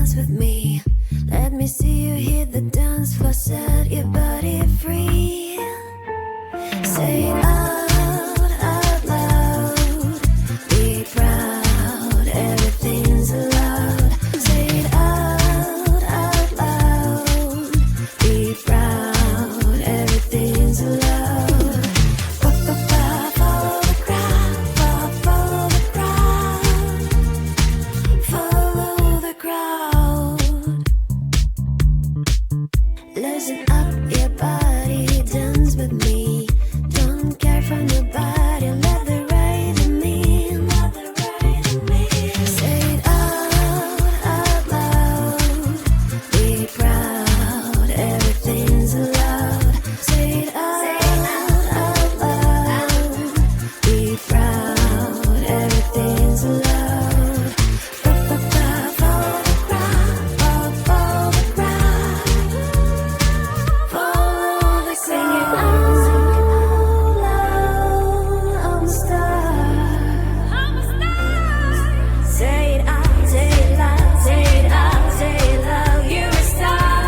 dance with me. Let me see you hit the dance floor, set your body free. Say it out loud. Be proud, everything's allowed. Say it out loud. Be proud, everything's allowed. Follow the crowd, follow the crowd, follow the crowd. Listen up, your body, dance with me. Don't care for nobody, let the right in me, let the right in me. Say it out loud. Be proud, everything's allowed. Say it out loud. Be proud, everything's allowed. Follow the crowd, follow the crowd, follow the sing it out loud. I'm a star. I'm a star. Say it out, say it loud, say it out, say it loud. You're a star.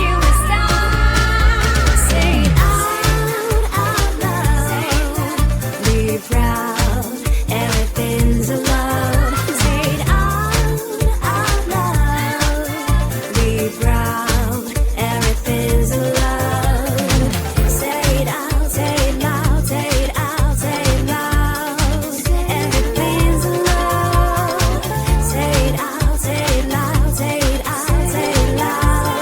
You're a star. Say it out loud. Be proud, everything's allowed. Say it out loud. Be proud, everything's allowed. Say it out, say it loud, say it out, say it loud. Everything's allowed. Say it out, say it loud, say it out, say it loud.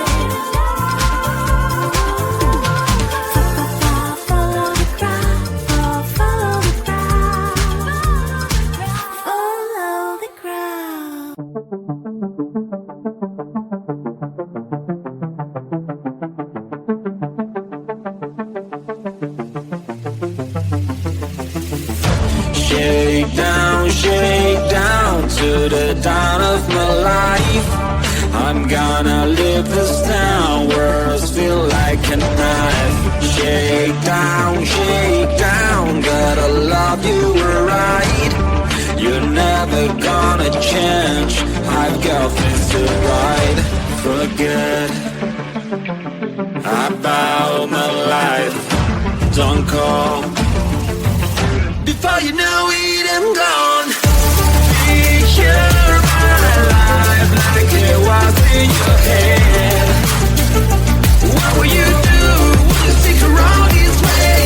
Follow the crowd, follow the crowd, follow the crowd. Shake down to the dawn of my life. I'm gonna live this down, words feel like a knife. Shake down, gotta love you right. You're never gonna change, I've got things to write. Forget about my life, don't call. Before you know it, I'm gone. Picture my life like it was in your head. What will you do? Will you stick around this way?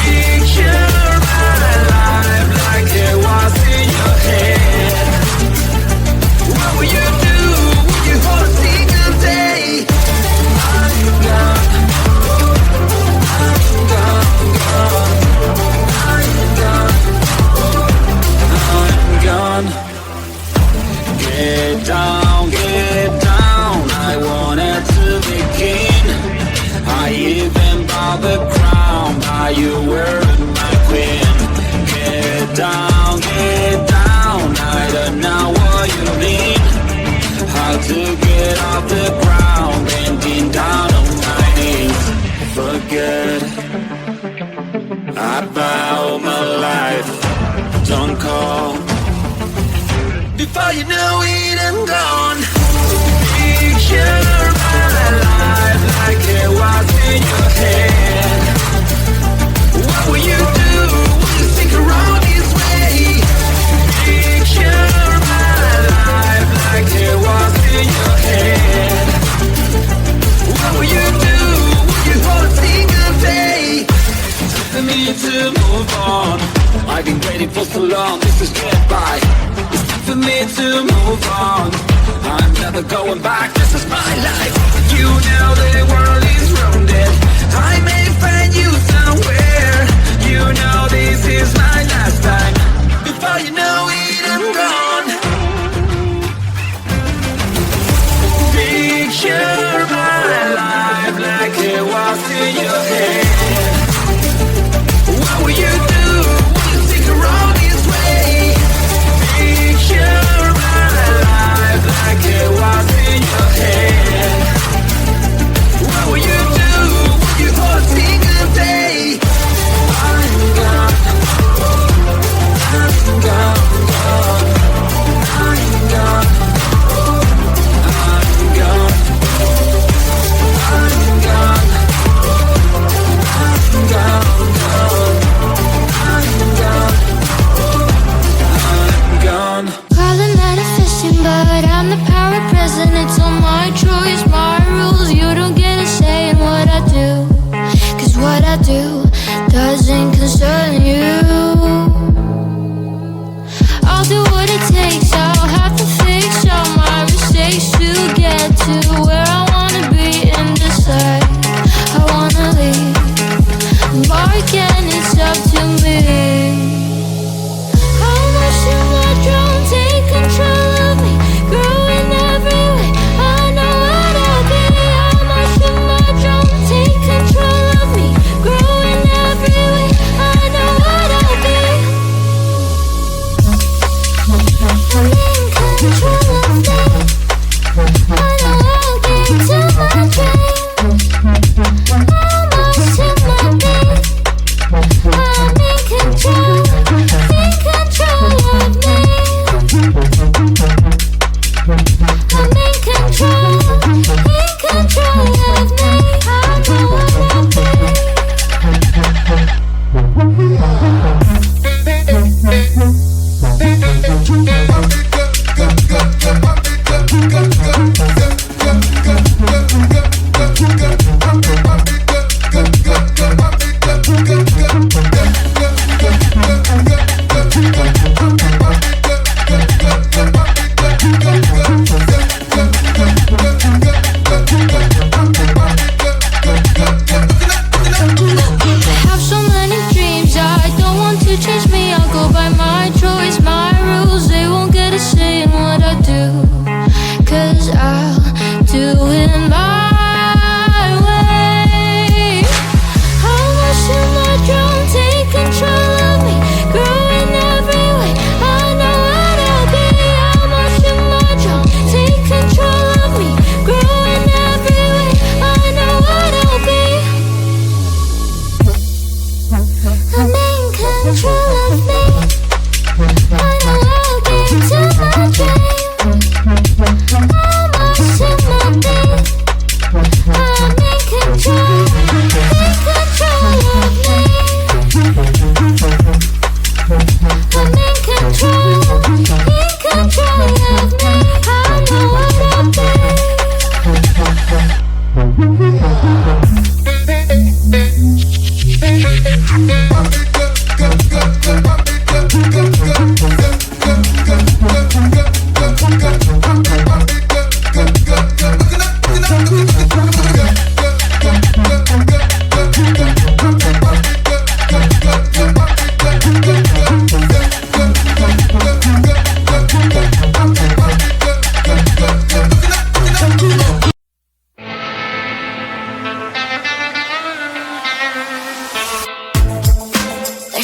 Picture my life like it was in your head. What will you do? Will you hold a single day? I'm gone. I'm gone, gone. I'm gone. Get down, I wanted to begin. I even bought the crown, but you were my queen. Get down, I don't know what you mean. How to get off the ground, bending down on my knees. Forget about my life, don't call. Before you know it, I'm gone. Picture my life like it was in your head. What will you do? Will you stick around this way? Picture my life like it was in your head. What will you do? Will you hold a single day? For me to move on, I've been waiting for so long, this is goodbye. It's time for me to move on, I'm never going back, this is my life. You know the world is rounded, I may find you somewhere. You know this is my last time. Before you know it, I'm gone. Picture my life like it was in your head. What will you do? Will you stick around this way? Picture my life like it was in your head. What will you do? Will you hold a single day? I'm gone. I'm gone, gone. I'm gone.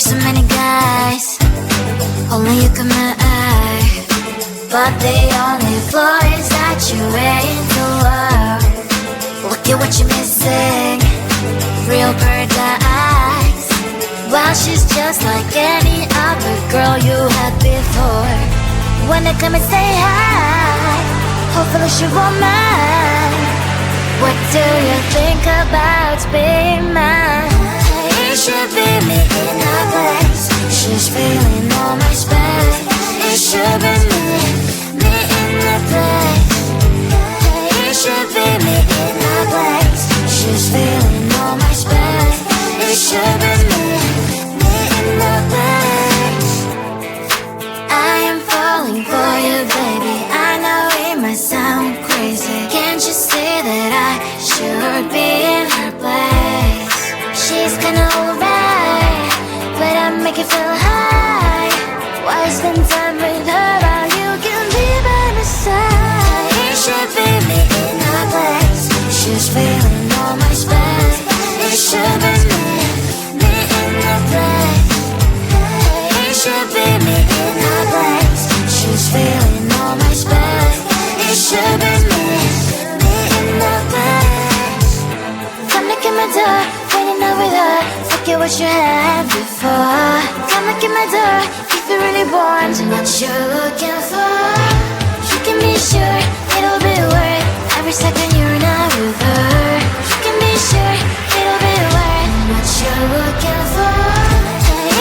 so many guys, only you come my but the only flaw is that you're into love. Look at what you're missing, real bird eyes. Well, she's just like any other girl you had before. Wanna come and say hi, hopefully she won't mind. What do you think about being mine? It should be me in her place. She's feeling all my space. It should be me in the place. It should be me in her place. She's feeling all my space. It should be me in the place. I am falling for you, baby. I know it might sound crazy. Can't you see that I should be in her place? She's kinda alright, but I make it feel high. Why spend time with her while you can be by my side? It should be me in her place. She's feeling all my space. It should be me in the place. It should be me in her place. She's feeling all my space. It should be me in the place. Come knock at my door, waiting over there. Forget what you had before. Come knock at my door if you really want what you're looking for. You can be sure it'll be worth every second you're not with her. You can be sure it'll be worth what you're looking for.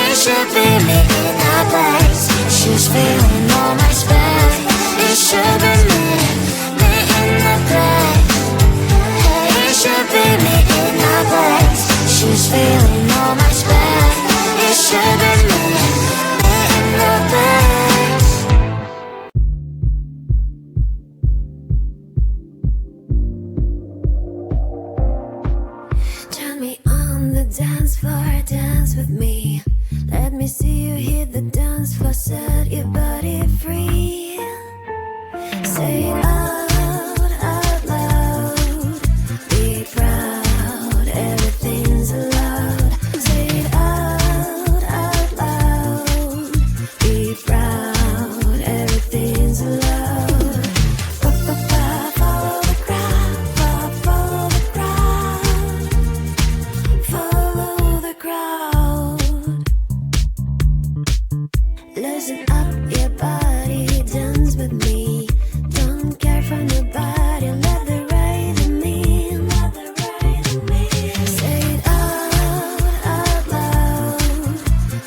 It should be me in her place. She's feeling all my space. It should be me in the place. It should be me in her place. She's feeling all my space. It should be me in the place. Turn me on the dance floor, dance with me. Let me see you hit the dance floor, set your body free. Say it out loud. Be proud, everything's allowed. Say it out loud. Be proud, everything's allowed. Follow the crowd, follow the crowd. Follow the crowd. Loosen up your body, dance with me. Don't care for nobody, let the rhythm in, let the rhythm in. Say it out loud.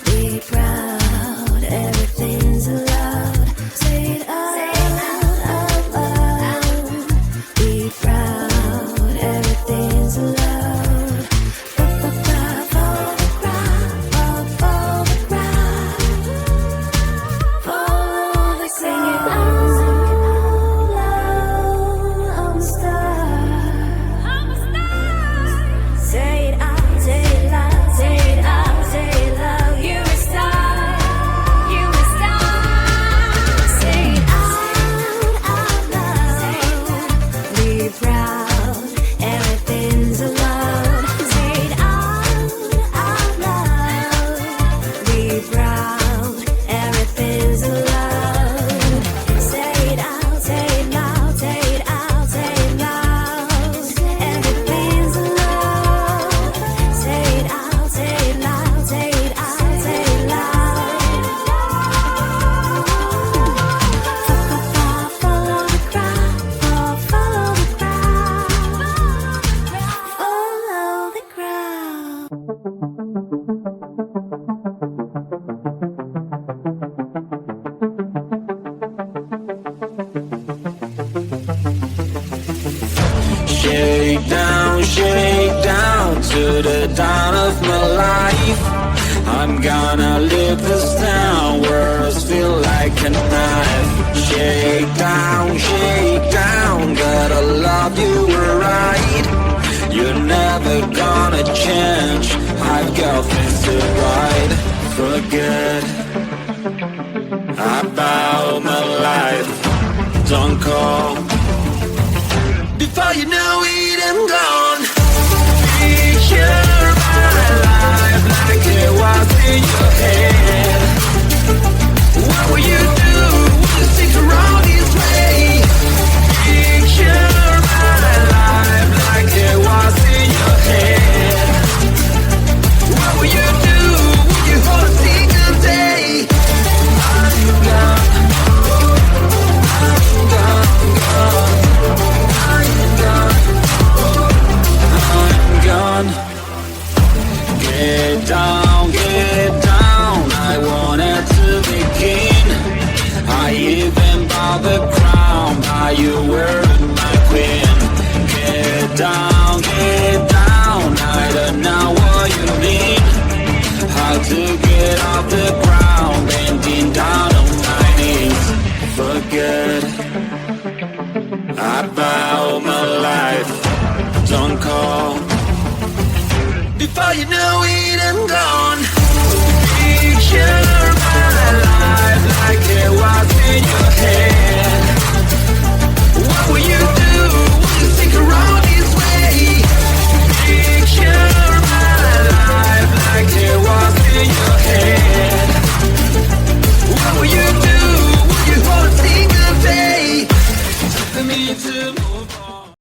Be proud, everything's allowed. Say it out loud. Be proud, everything's allowed. Follow the crowd, follow the crowd. Follow the sing it out loud. I'm a star. Say it out, say it loud, say it out, say it loud. You're a star, you're a star. Say it out loud. Be proud, everything's allowed. Say it out loud. Be proud, everything's allowed. Say it out, say it loud, say it out, say it loud. Everything's allowed. Say it out, say it loud, say it out, say it loud. Follow the crowd, follow the crowd. Follow the crowd. Shake down to the dawn of my life. I'm gonna live this down, words feel like a knife. Shake down, gotta love you right. You're never gonna change, I've got things to write. Forget about my life, don't call. Before you know it, I'm gone. Picture my life like it was in your Get down, I wanted to begin. I even bought the crown, but you were my queen. Get down, I don't know what you need. How to get off the ground, bending down on my knees. Forget about my life, don't call. Before you know it, I'm gone. Picture my life like it was in your head.